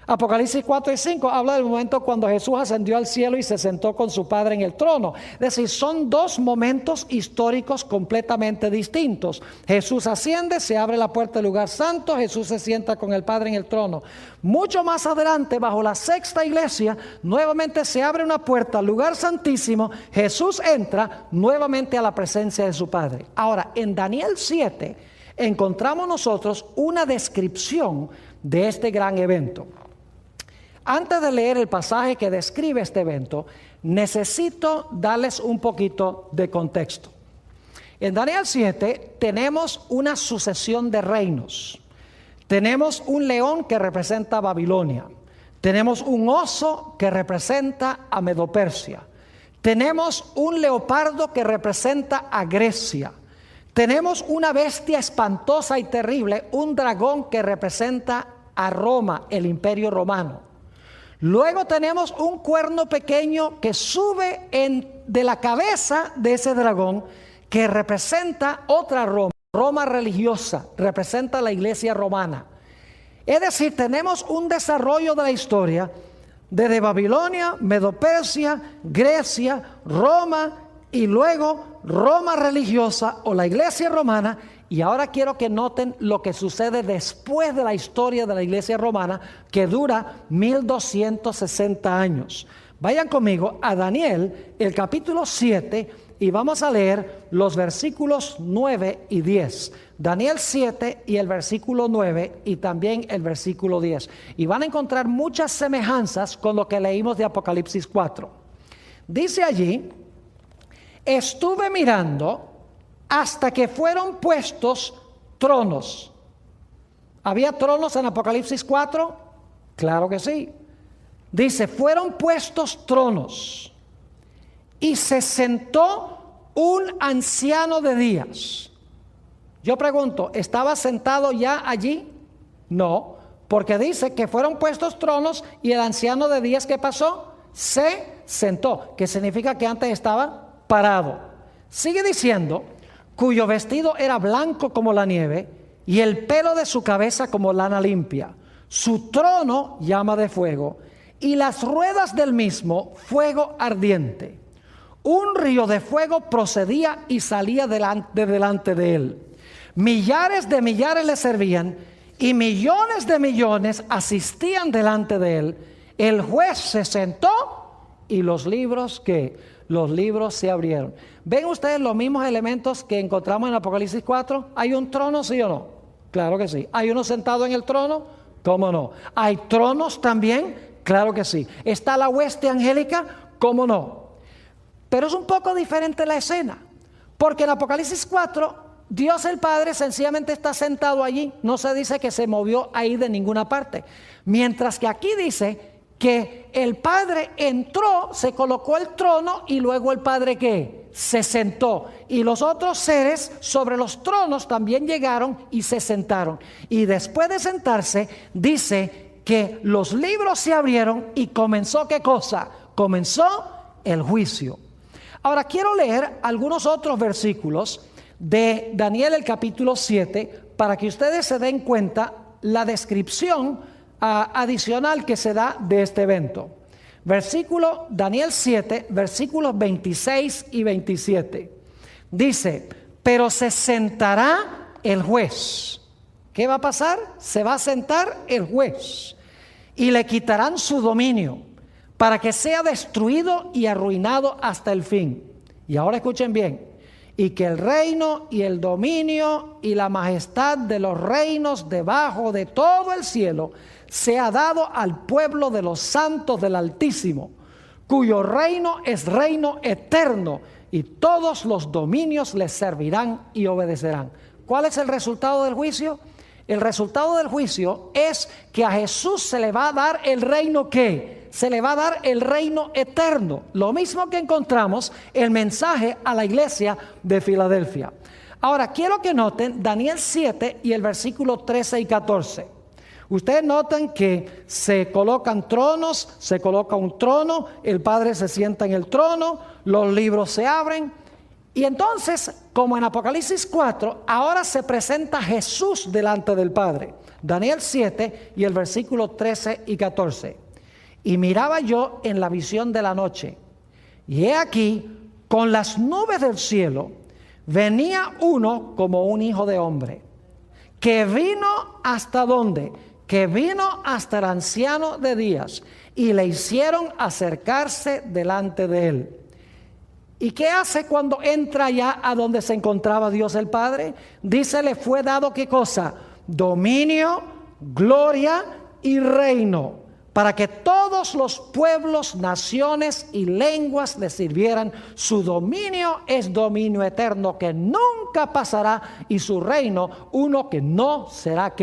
Apocalipsis 4 y 5 habla del momento cuando Jesús ascendió al cielo y se sentó con su Padre en el trono. Es decir, son dos momentos históricos completamente distintos. Jesús asciende, se abre la puerta del lugar santo, Jesús se sienta con el Padre en el trono. Mucho más adelante, bajo la sexta iglesia, nuevamente se abre una puerta al lugar santísimo, Jesús entra nuevamente a la presencia de su Padre. Ahora, en Daniel 7 encontramos nosotros una descripción de este gran evento. Antes de leer el pasaje que describe este evento, necesito darles un poquito de contexto. En Daniel 7 tenemos una sucesión de reinos. Tenemos un león que representa a Babilonia. Tenemos un oso que representa a Medo-Persia. Tenemos un leopardo que representa a Grecia. Tenemos una bestia espantosa y terrible, un dragón que representa a Roma, el imperio romano. Luego tenemos un cuerno pequeño que sube de la cabeza de ese dragón, que representa otra Roma, Roma religiosa, representa la iglesia romana. Es decir, tenemos un desarrollo de la historia desde Babilonia, Medo-Persia, Grecia, Roma y luego Roma religiosa o la iglesia romana. Y ahora quiero que noten lo que sucede después de la historia de la iglesia romana, que dura 1260 años. Vayan conmigo a Daniel, el capítulo 7, y vamos a leer los versículos 9 y 10. Daniel 7 y el versículo 9 y también el versículo 10. Y van a encontrar muchas semejanzas con lo que leímos de Apocalipsis 4. Dice allí: estuve mirando hasta que fueron puestos tronos. ¿Había tronos en Apocalipsis 4? Claro que sí. Dice, fueron puestos tronos y se sentó un anciano de días. Yo pregunto, ¿estaba sentado ya allí? No, porque dice que fueron puestos tronos y el anciano de días, ¿qué pasó? Se sentó, que significa que antes estaba parado. Sigue diciendo, cuyo vestido era blanco como la nieve y el pelo de su cabeza como lana limpia. Su trono llama de fuego y las ruedas del mismo fuego ardiente. Un río de fuego procedía y salía delante de él. Millares de millares le servían y millones de millones asistían delante de él. El juez se sentó y los libros, ¿qué? Los libros se abrieron. ¿Ven ustedes los mismos elementos que encontramos en Apocalipsis 4? ¿Hay un trono, sí o no? Claro que sí. ¿Hay uno sentado en el trono? ¿Cómo no? ¿Hay tronos también? Claro que sí. ¿Está la hueste angélica? ¿Cómo no? Pero es un poco diferente la escena, porque en Apocalipsis 4, Dios el Padre sencillamente está sentado allí. No se dice que se movió ahí de ninguna parte. Mientras que aquí dice que el Padre entró, se colocó el trono y luego el Padre ¿qué? Se sentó. Y los otros seres sobre los tronos también llegaron y se sentaron. Y después de sentarse, dice que los libros se abrieron y comenzó ¿qué cosa? Comenzó el juicio. Ahora quiero leer algunos otros versículos de Daniel el capítulo 7 para que ustedes se den cuenta la descripción adicional que se da de este evento. Daniel 7, versículos 26 y 27. Dice, pero se sentará el juez. ¿Qué va a pasar? Se va a sentar el juez y le quitarán su dominio para que sea destruido y arruinado hasta el fin. Y ahora escuchen bien. Y que el reino y el dominio y la majestad de los reinos debajo de todo el cielo sea dado al pueblo de los santos del Altísimo, cuyo reino es reino eterno, y todos los dominios les servirán y obedecerán. ¿Cuál es el resultado del juicio? El resultado del juicio es que a Jesús se le va a dar el reino ¿qué? Se le va a dar el reino eterno. Lo mismo que encontramos el mensaje a la iglesia de Filadelfia. Ahora, quiero que noten Daniel 7 y el versículo 13 y 14. Ustedes notan que se colocan tronos, se coloca un trono, el Padre se sienta en el trono, los libros se abren. Y entonces, como en Apocalipsis 4, ahora se presenta Jesús delante del Padre. Daniel 7 y el versículo 13 y 14. Y miraba yo en la visión de la noche, y he aquí, con las nubes del cielo, venía uno como un hijo de hombre, que vino hasta ¿dónde? Que vino hasta el anciano de días, y le hicieron acercarse delante de él. ¿Y qué hace cuando entra ya a donde se encontraba Dios el Padre? Dice, le fue dado ¿qué cosa? Dominio, gloria y reino, para que todos los pueblos, naciones y lenguas le sirvieran. Su dominio es dominio eterno que nunca pasará, y su reino uno que no será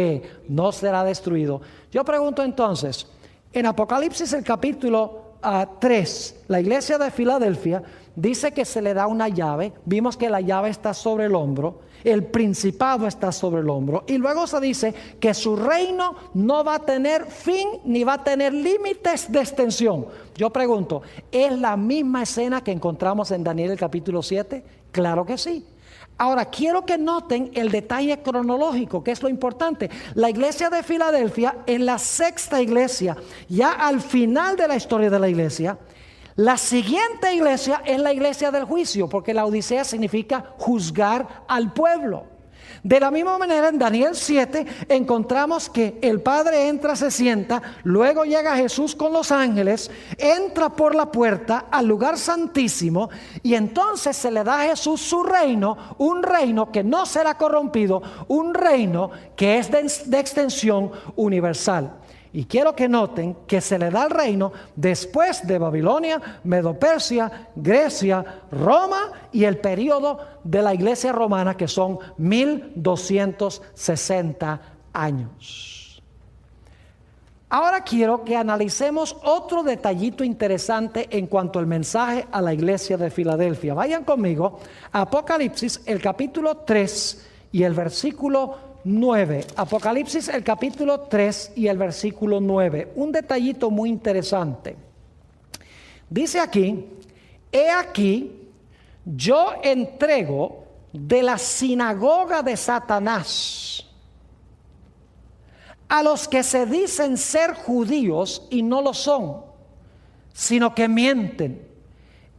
no será destruido. Yo pregunto entonces, en Apocalipsis el capítulo 3, la iglesia de Filadelfia dice que se le da una llave. Vimos que la llave está sobre el hombro, el principado está sobre el hombro, y luego se dice que su reino no va a tener fin ni va a tener límites de extensión. Yo pregunto, ¿es la misma escena que encontramos en Daniel el capítulo 7? Claro que sí. Ahora, quiero que noten el detalle cronológico, que es lo importante. La iglesia de Filadelfia, en la sexta iglesia, ya al final de la historia de la iglesia, la siguiente iglesia es la iglesia del juicio, porque la Odisea significa juzgar al pueblo. De la misma manera, en Daniel 7 encontramos que el Padre entra, se sienta, luego llega Jesús con los ángeles, entra por la puerta al lugar santísimo, y entonces se le da a Jesús su reino, un reino que no será corrompido, un reino que es de extensión universal. Y quiero que noten que se le da el reino después de Babilonia, Medo-Persia, Grecia, Roma y el periodo de la iglesia romana, que son 1260 años. Ahora quiero que analicemos otro detallito interesante en cuanto al mensaje a la iglesia de Filadelfia. Vayan conmigo a Apocalipsis, el capítulo 3 y el versículo 9. Apocalipsis el capítulo 3 y el versículo 9. Un detallito muy interesante. Dice aquí, he aquí, yo entrego de la sinagoga de Satanás a los que se dicen ser judíos y no lo son, sino que mienten.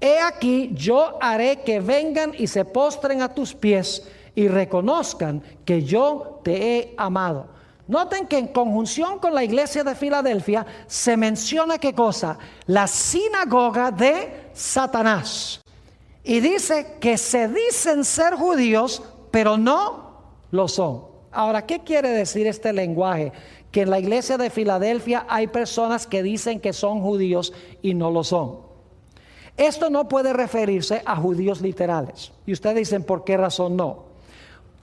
He aquí, yo haré que vengan y se postren a tus pies y reconozcan que yo te he amado. Noten que en conjunción con la iglesia de Filadelfia se menciona ¿qué cosa? La sinagoga de Satanás. Y dice que se dicen ser judíos, pero no lo son. Ahora, ¿qué quiere decir este lenguaje? Que en la iglesia de Filadelfia hay personas que dicen que son judíos y no lo son. Esto no puede referirse a judíos literales. Y ustedes dicen, ¿por qué razón no?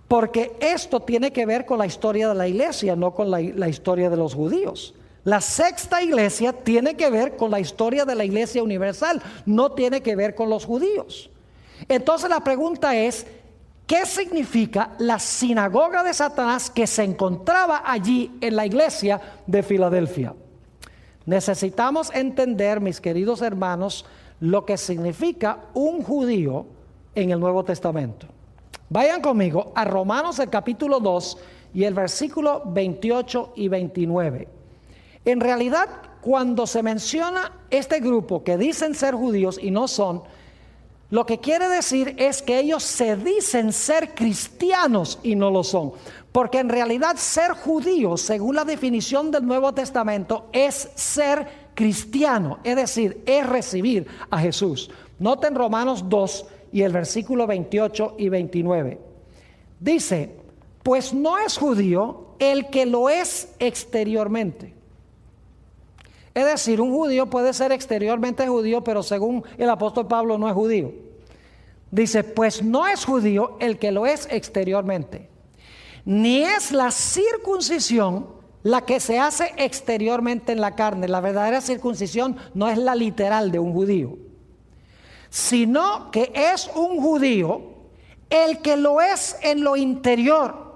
Porque esto tiene que ver con la historia de la iglesia, no con la historia de los judíos. La sexta iglesia tiene que ver con la historia de la iglesia universal, no tiene que ver con los judíos. Entonces la pregunta es, ¿qué significa la sinagoga de Satanás que se encontraba allí en la iglesia de Filadelfia? Necesitamos entender, mis queridos hermanos, lo que significa un judío en el Nuevo Testamento. Vayan conmigo a Romanos el capítulo 2 y el versículo 28 y 29. En realidad, cuando se menciona este grupo que dicen ser judíos y no son, lo que quiere decir es que ellos se dicen ser cristianos y no lo son. Porque en realidad ser judío, según la definición del Nuevo Testamento, es ser cristiano, es decir, es recibir a Jesús. Noten Romanos 2 y el versículo 28 y 29. Dice, pues no es judío el que lo es exteriormente. Es decir, un judío puede ser exteriormente judío, pero según el apóstol Pablo no es judío. Dice, pues no es judío el que lo es exteriormente, ni es la circuncisión la que se hace exteriormente en la carne. La verdadera circuncisión no es la literal de un judío, sino que es un judío el que lo es en lo interior.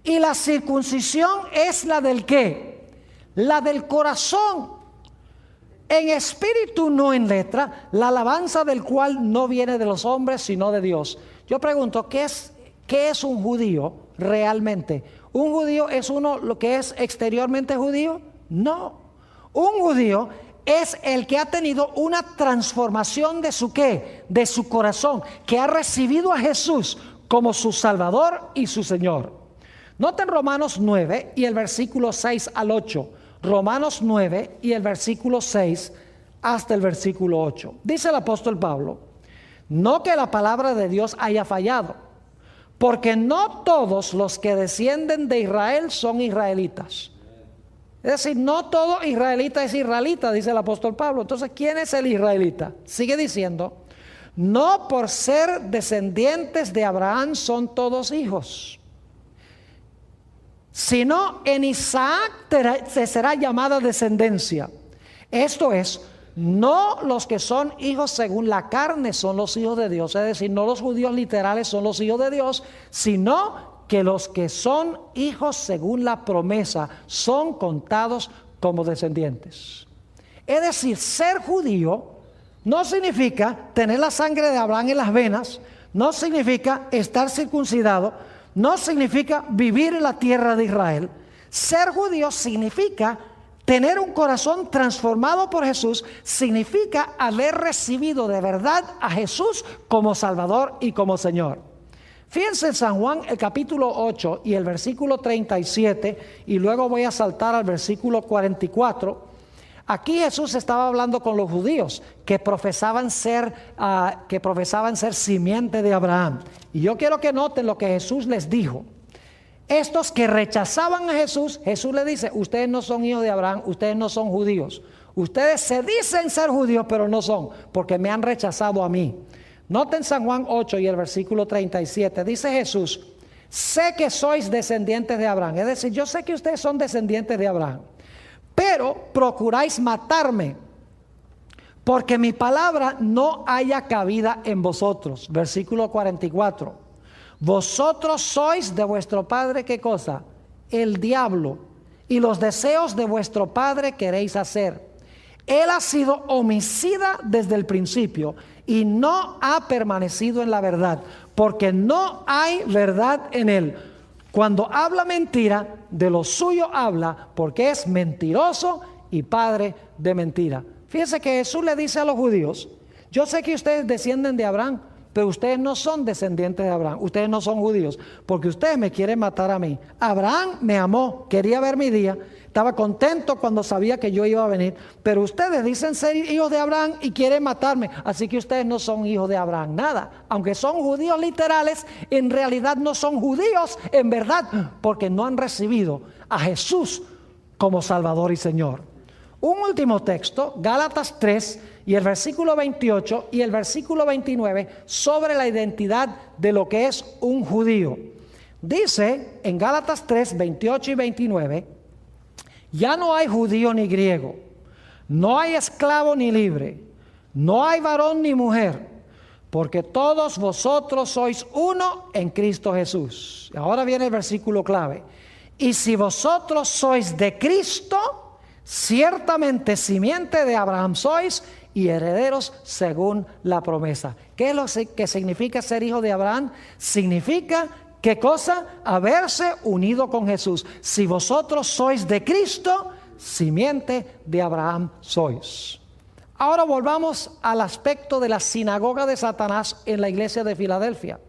Y la circuncisión es la del ¿qué? La del corazón, en espíritu, no en letra, la alabanza del cual no viene de los hombres, sino de Dios. Yo pregunto, ¿qué es un judío realmente? ¿Un judío es uno lo que es exteriormente judío? No. Un judío es el que ha tenido una transformación de su ¿qué? De su corazón, que ha recibido a Jesús como su Salvador y su Señor. Noten Romanos 9 y el versículo 6 al 8. Romanos 9 y el versículo 6 hasta el versículo 8. Dice el apóstol Pablo: no que la palabra de Dios haya fallado, porque no todos los que descienden de Israel son israelitas. Es decir, no todo israelita es israelita, dice el apóstol Pablo. Entonces, ¿quién es el israelita? Sigue diciendo: no por ser descendientes de Abraham son todos hijos, sino en Isaac se será llamada descendencia. Esto es, no los que son hijos según la carne son los hijos de Dios, es decir, no los judíos literales son los hijos de Dios, sino que los que son hijos según la promesa son contados como descendientes. Es decir, ser judío no significa tener la sangre de Abraham en las venas, no significa estar circuncidado, no significa vivir en la tierra de Israel. Ser judío significa tener un corazón transformado por Jesús, significa haber recibido de verdad a Jesús como Salvador y como Señor. Fíjense en San Juan el capítulo 8 y el versículo 37, y luego voy a saltar al versículo 44. Aquí Jesús estaba hablando con los judíos que profesaban ser simiente de Abraham. Y yo quiero que noten lo que Jesús les dijo. Estos que rechazaban a Jesús, Jesús les dice: ustedes no son hijos de Abraham, ustedes no son judíos. Ustedes se dicen ser judíos, pero no son, porque me han rechazado a mí. Noten San Juan 8 y el versículo 37. Dice Jesús: sé que sois descendientes de Abraham. Es decir, yo sé que ustedes son descendientes de Abraham, pero procuráis matarme, porque mi palabra no haya cabida en vosotros. Versículo 44. Vosotros sois de vuestro padre, ¿qué cosa? El diablo, y los deseos de vuestro padre queréis hacer. Él ha sido homicida desde el principio y no ha permanecido en la verdad, porque no hay verdad en él. Cuando habla mentira, de lo suyo habla, porque es mentiroso y padre de mentira. Fíjense que Jesús le dice a los judíos: yo sé que ustedes descienden de Abraham, pero ustedes no son descendientes de Abraham, ustedes no son judíos, porque ustedes me quieren matar a mí. Abraham me amó, quería ver mi día, estaba contento cuando sabía que yo iba a venir, pero ustedes dicen ser hijos de Abraham y quieren matarme, así que ustedes no son hijos de Abraham, nada. Aunque son judíos literales, en realidad no son judíos en verdad, porque no han recibido a Jesús como Salvador y Señor. Un último texto, Gálatas 3 y el versículo 28 y el versículo 29, sobre la identidad de lo que es un judío. Dice en Gálatas 3, 28 y 29: ya no hay judío ni griego, no hay esclavo ni libre, no hay varón ni mujer, porque todos vosotros sois uno en Cristo Jesús. Ahora viene el versículo clave: y si vosotros sois de Cristo, ciertamente simiente de Abraham sois y herederos según la promesa. ¿Qué es lo que significa ser hijo de Abraham? Significa, ¿qué cosa? Haberse unido con Jesús. Si vosotros sois de Cristo, simiente de Abraham sois. Ahora volvamos al aspecto de la sinagoga de Satanás en la iglesia de Filadelfia.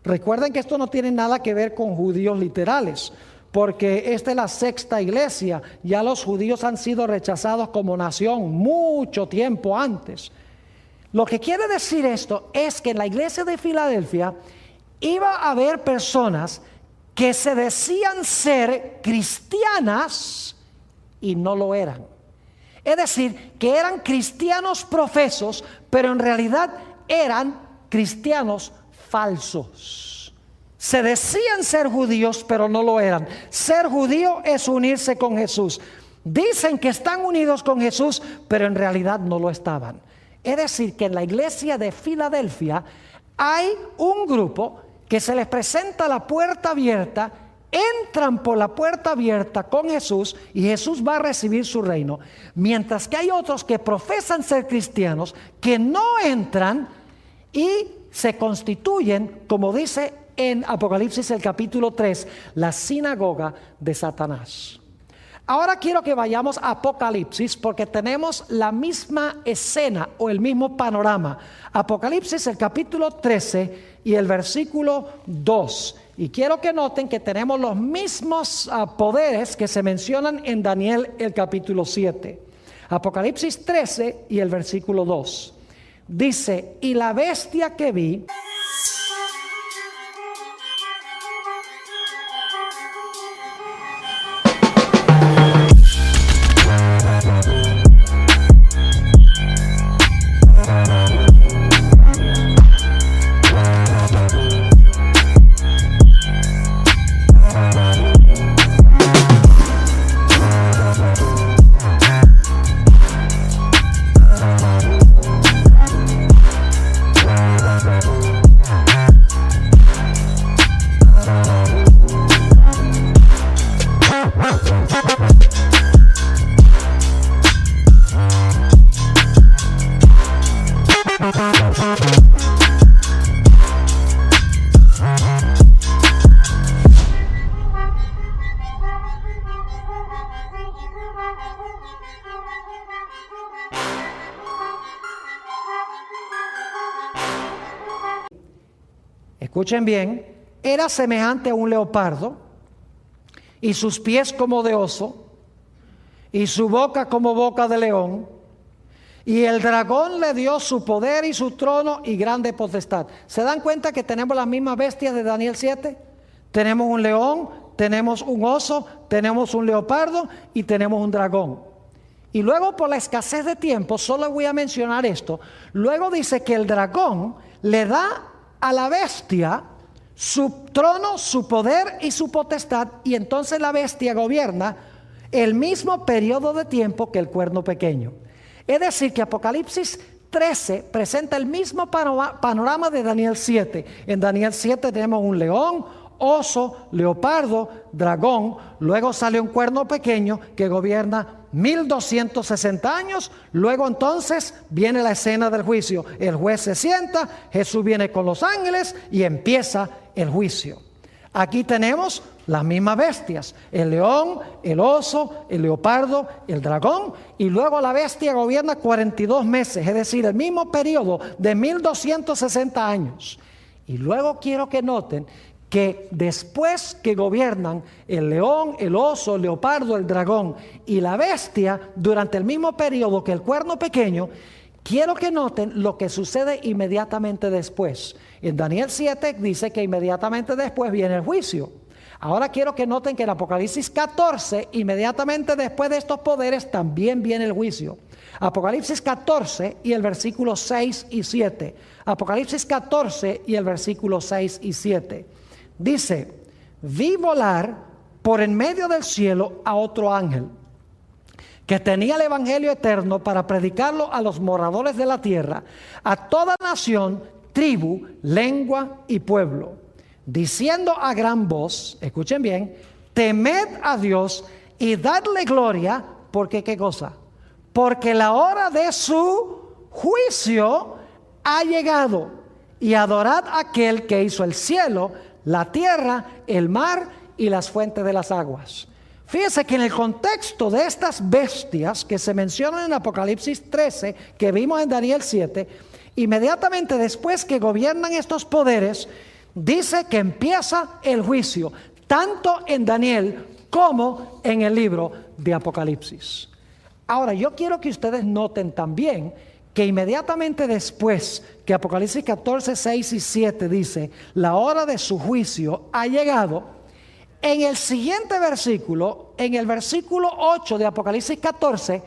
Recuerden que esto no tiene nada que ver con judíos literales, porque esta es la sexta iglesia. Ya los judíos han sido rechazados como nación mucho tiempo antes. Lo que quiere decir esto es que en la iglesia de Filadelfia iba a haber personas que se decían ser cristianas y no lo eran. Es decir, que eran cristianos profesos, pero en realidad eran cristianos falsos. Se decían ser judíos, pero no lo eran. Ser judío es unirse con Jesús. Dicen que están unidos con Jesús, pero en realidad no lo estaban. Es decir, que en la iglesia de Filadelfia hay un grupo que se les presenta la puerta abierta, entran por la puerta abierta con Jesús y Jesús va a recibir su reino. Mientras que hay otros que profesan ser cristianos, que no entran y se constituyen, como dice en Apocalipsis el capítulo 3, la sinagoga de Satanás. Ahora quiero que vayamos a Apocalipsis porque tenemos la misma escena o el mismo panorama. Apocalipsis el capítulo 13 y el versículo 2. Y quiero que noten que tenemos los mismos poderes que se mencionan en Daniel el capítulo 7. Apocalipsis 13 y el versículo 2. Dice, y la bestia que vi... Escuchen bien, era semejante a un leopardo, y sus pies como de oso, y su boca como boca de león, y el dragón le dio su poder y su trono y grande potestad. ¿Se dan cuenta que tenemos las mismas bestias de Daniel 7? Tenemos un león, tenemos un oso, tenemos un leopardo y tenemos un dragón. Y luego, por la escasez de tiempo, solo voy a mencionar esto. Luego dice que el dragón le da a la bestia su trono, su poder y su potestad, y entonces la bestia gobierna el mismo periodo de tiempo que el cuerno pequeño. Es decir, que Apocalipsis 13 presenta el mismo panorama de Daniel 7. En Daniel 7 tenemos un león, oso, leopardo, dragón. Luego sale un cuerno pequeño que gobierna 1260 años. Luego entonces viene la escena del juicio. El juez se sienta, Jesús viene con los ángeles y empieza el juicio. Aquí tenemos las mismas bestias: el león, el oso, el leopardo, el dragón. Y luego la bestia gobierna 42 meses, es decir, el mismo periodo de 1260 años. Y luego quiero que noten que después que gobiernan el león, el oso, el leopardo, el dragón y la bestia durante el mismo periodo que el cuerno pequeño, quiero que noten lo que sucede inmediatamente después. En Daniel 7 dice que inmediatamente después viene el juicio. Ahora quiero que noten que en Apocalipsis 14, inmediatamente después de estos poderes, también viene el juicio. Apocalipsis 14 y el versículo 6 y 7. Apocalipsis 14 y el versículo 6 y 7. Dice, vi volar por en medio del cielo a otro ángel que tenía el evangelio eterno para predicarlo a los moradores de la tierra, a toda nación, tribu, lengua y pueblo, diciendo a gran voz, escuchen bien, temed a Dios y dadle gloria, porque ¿qué cosa? Porque la hora de su juicio ha llegado, y adorad a aquel que hizo el cielo, la tierra, el mar y las fuentes de las aguas. Fíjese que en el contexto de estas bestias que se mencionan en Apocalipsis 13, que vimos en Daniel 7, inmediatamente después que gobiernan estos poderes, dice que empieza el juicio, tanto en Daniel como en el libro de Apocalipsis. Ahora, yo quiero que ustedes noten también que inmediatamente después que Apocalipsis 14, 6 y 7 dice, la hora de su juicio ha llegado, en el siguiente versículo, en el versículo 8 de Apocalipsis 14,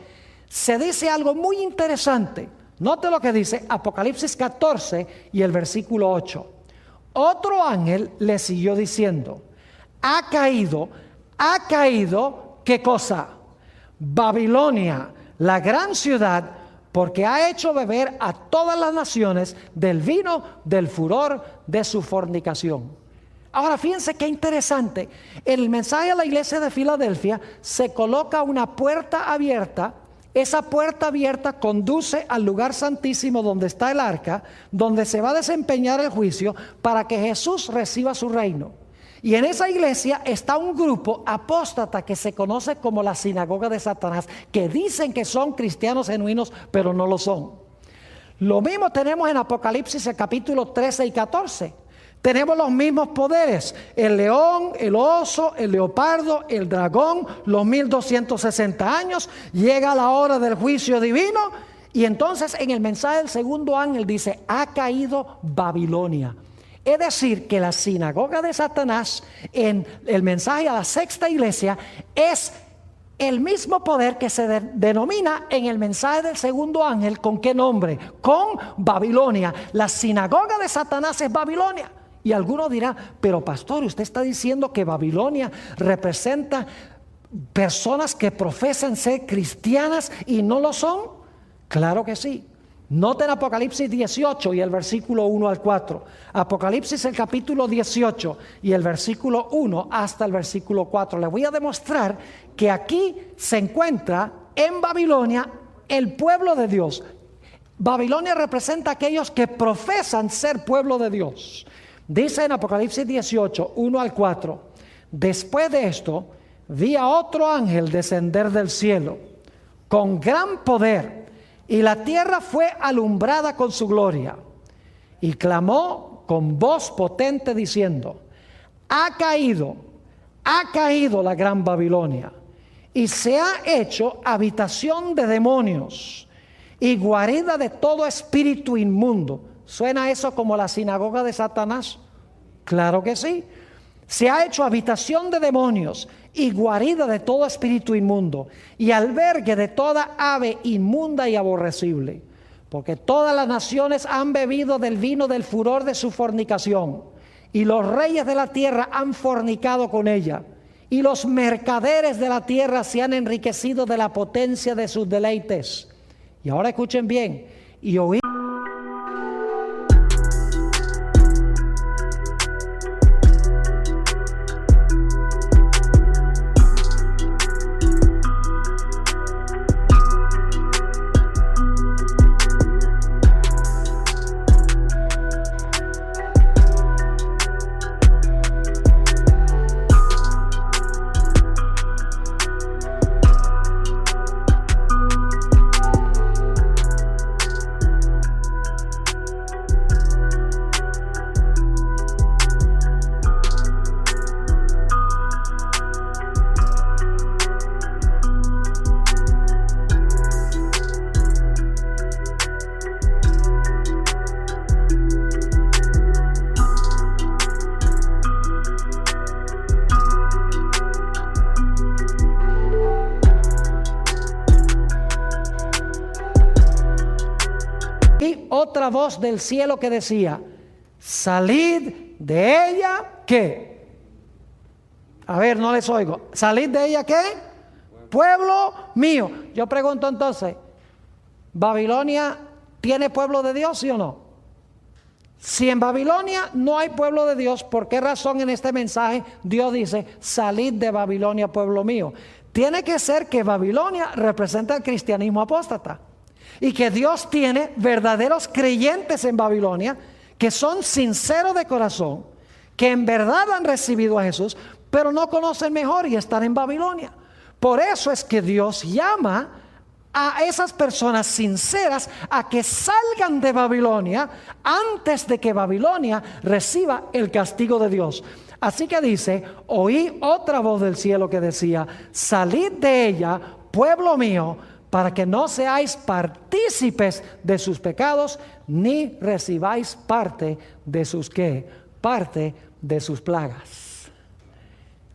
se dice algo muy interesante. Note lo que dice Apocalipsis 14 y el versículo 8. Otro ángel le siguió diciendo, ha caído, ¿qué cosa? Babilonia, la gran ciudad, porque ha hecho beber a todas las naciones del vino del furor de su fornicación. Ahora fíjense qué interesante. En el mensaje a la iglesia de Filadelfia se coloca una puerta abierta. Esa puerta abierta conduce al lugar santísimo donde está el arca, donde se va a desempeñar el juicio para que Jesús reciba su reino. Y en esa iglesia está un grupo apóstata que se conoce como la sinagoga de Satanás, que dicen que son cristianos genuinos, pero no lo son. Lo mismo tenemos en Apocalipsis el capítulo 13 y 14. Tenemos los mismos poderes, el león, el oso, el leopardo, el dragón, los 1260 años, llega la hora del juicio divino y entonces en el mensaje del segundo ángel dice, ha caído Babilonia. Es decir, que la sinagoga de Satanás en el mensaje a la sexta iglesia es el mismo poder que se denomina en el mensaje del segundo ángel, ¿con qué nombre? Con Babilonia. La sinagoga de Satanás es Babilonia. Y alguno dirá, pero pastor, usted está diciendo que Babilonia representa personas que profesan ser cristianas y no lo son. Claro que sí. Noten Apocalipsis 18 y el versículo 1 al 4. Apocalipsis el capítulo 18 y el versículo 1 hasta el versículo 4. Les voy a demostrar que aquí se encuentra en Babilonia el pueblo de Dios. Babilonia representa a aquellos que profesan ser pueblo de Dios. Dice en Apocalipsis 18, 1 al 4, después de esto, vi a otro ángel descender del cielo con gran poder, y la tierra fue alumbrada con su gloria. Y clamó con voz potente diciendo, ha caído la gran Babilonia, y se ha hecho habitación de demonios y guarida de todo espíritu inmundo. ¿Suena eso como la sinagoga de Satanás? Claro que sí. Se ha hecho habitación de demonios y guarida de todo espíritu inmundo y albergue de toda ave inmunda y aborrecible, porque todas las naciones han bebido del vino del furor de su fornicación, y los reyes de la tierra han fornicado con ella, y los mercaderes de la tierra se han enriquecido de la potencia de sus deleites. Y ahora escuchen bien, y oí otra voz del cielo que decía, salid de ella, ¿qué? A ver, no les oigo. ¿Salid de ella qué? Pueblo mío. Yo pregunto entonces, ¿Babilonia tiene pueblo de Dios, sí o no? Si en Babilonia no hay pueblo de Dios, ¿por qué razón en este mensaje Dios dice, salid de Babilonia, pueblo mío? Tiene que ser que Babilonia representa el cristianismo apóstata. Y que Dios tiene verdaderos creyentes en Babilonia, que son sinceros de corazón, que en verdad han recibido a Jesús, pero no conocen mejor y están en Babilonia. Por eso es que Dios llama a esas personas sinceras a que salgan de Babilonia antes de que Babilonia reciba el castigo de Dios. Así que dice: oí otra voz del cielo que decía: salid de ella, pueblo mío, para que no seáis partícipes de sus pecados, ni recibáis parte de sus ¿qué? Parte de sus plagas.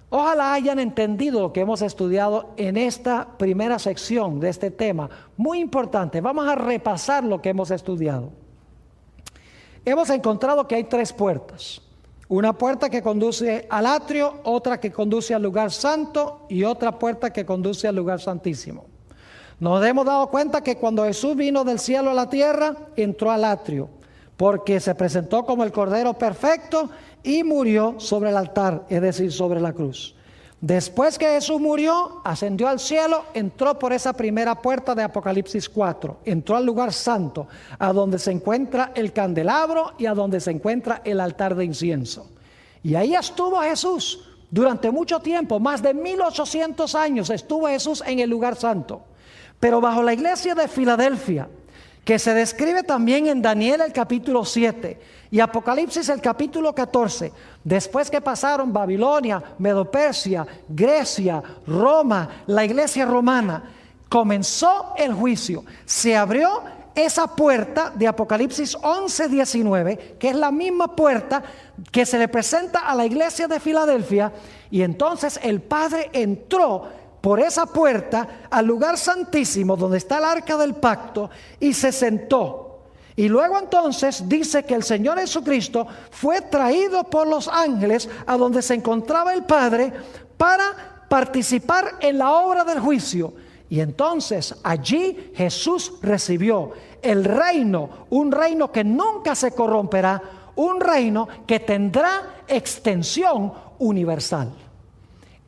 Ojalá hayan entendido lo que hemos estudiado en esta primera sección de este tema. Muy importante, vamos a repasar lo que hemos estudiado. Hemos encontrado que hay 3 puertas. Una puerta que conduce al atrio, otra que conduce al lugar santo y otra puerta que conduce al lugar santísimo. Nos hemos dado cuenta que cuando Jesús vino del cielo a la tierra, entró al atrio, porque se presentó como el Cordero perfecto y murió sobre el altar, es decir, sobre la cruz. Después que Jesús murió, ascendió al cielo, entró por esa primera puerta de Apocalipsis 4, entró al lugar santo, a donde se encuentra el candelabro y a donde se encuentra el altar de incienso. Y ahí estuvo Jesús durante mucho tiempo, más de 1800 años estuvo Jesús en el lugar santo. Pero bajo la iglesia de Filadelfia, que se describe también en Daniel el capítulo 7 y Apocalipsis el capítulo 14, después que pasaron Babilonia, Medo-Persia, Grecia, Roma, la iglesia romana, comenzó el juicio. Se abrió esa puerta de Apocalipsis 11:19, que es la misma puerta que se le presenta a la iglesia de Filadelfia, y entonces el Padre entró por esa puerta al lugar santísimo donde está el arca del pacto y se sentó. Y luego entonces dice que el Señor Jesucristo fue traído por los ángeles a donde se encontraba el Padre para participar en la obra del juicio. Y entonces allí Jesús recibió el reino, un reino que nunca se corromperá, un reino que tendrá extensión universal.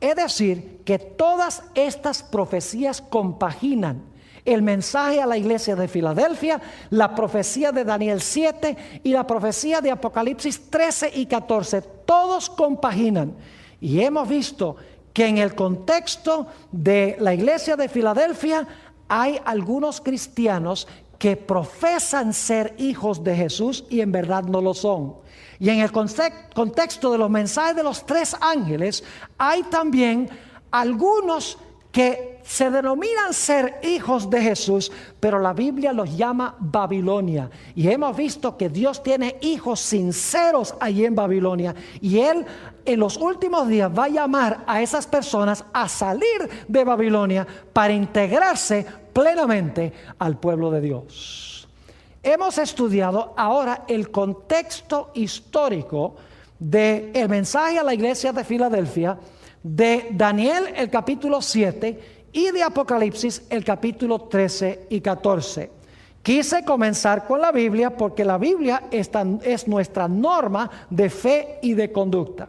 Es decir, que todas estas profecías compaginan el mensaje a la iglesia de Filadelfia, la profecía de Daniel 7 y la profecía de Apocalipsis 13 y 14. Todos compaginan. Y hemos visto que en el contexto de la iglesia de Filadelfia hay algunos cristianos que profesan ser hijos de Jesús y en verdad no lo son. Y en el contexto de los mensajes de los 3 ángeles, hay también algunos que se denominan ser hijos de Jesús, pero la Biblia los llama Babilonia. Y hemos visto que Dios tiene hijos sinceros allí en Babilonia. Y Él en los últimos días va a llamar a esas personas a salir de Babilonia para integrarse plenamente al pueblo de Dios. Hemos estudiado ahora el contexto histórico del mensaje a la iglesia de Filadelfia, de Daniel el capítulo 7 y de Apocalipsis el capítulo 13 y 14. Quise comenzar con la Biblia porque la Biblia es nuestra norma de fe y de conducta.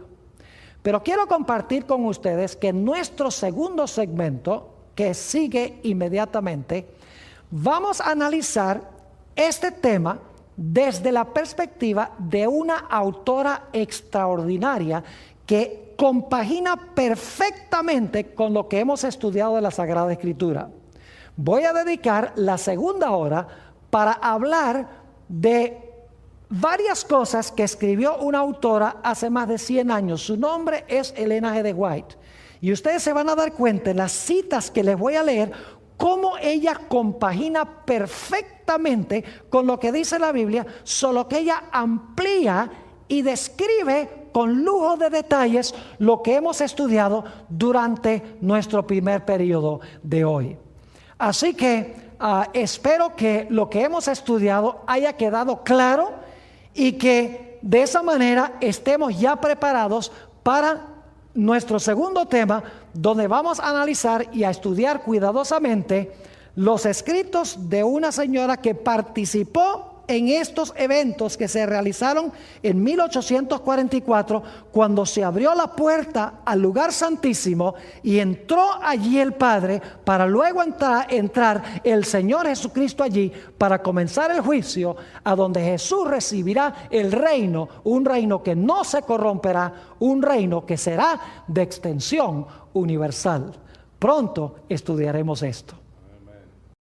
Pero quiero compartir con ustedes que en nuestro segundo segmento, que sigue inmediatamente, vamos a analizar este tema desde la perspectiva de una autora extraordinaria que compagina perfectamente con lo que hemos estudiado de la Sagrada Escritura. Voy a dedicar la segunda hora para hablar de varias cosas que escribió una autora hace más de 100 años. Su nombre es Elena G. de White. Y ustedes se van a dar cuenta en las citas que les voy a leer cómo ella compagina perfectamente con lo que dice la Biblia, solo que ella amplía y describe con lujo de detalles lo que hemos estudiado durante nuestro primer periodo de hoy. Así que espero que lo que hemos estudiado haya quedado claro y que de esa manera estemos ya preparados para nuestro segundo tema, donde vamos a analizar y a estudiar cuidadosamente los escritos de una señora que participó en estos eventos que se realizaron en 1844, cuando se abrió la puerta al lugar santísimo y entró allí el Padre, para luego entrar el Señor Jesucristo allí para comenzar el juicio, a donde Jesús recibirá el reino, un reino que no se corromperá, un reino que será de extensión universal. Pronto estudiaremos esto.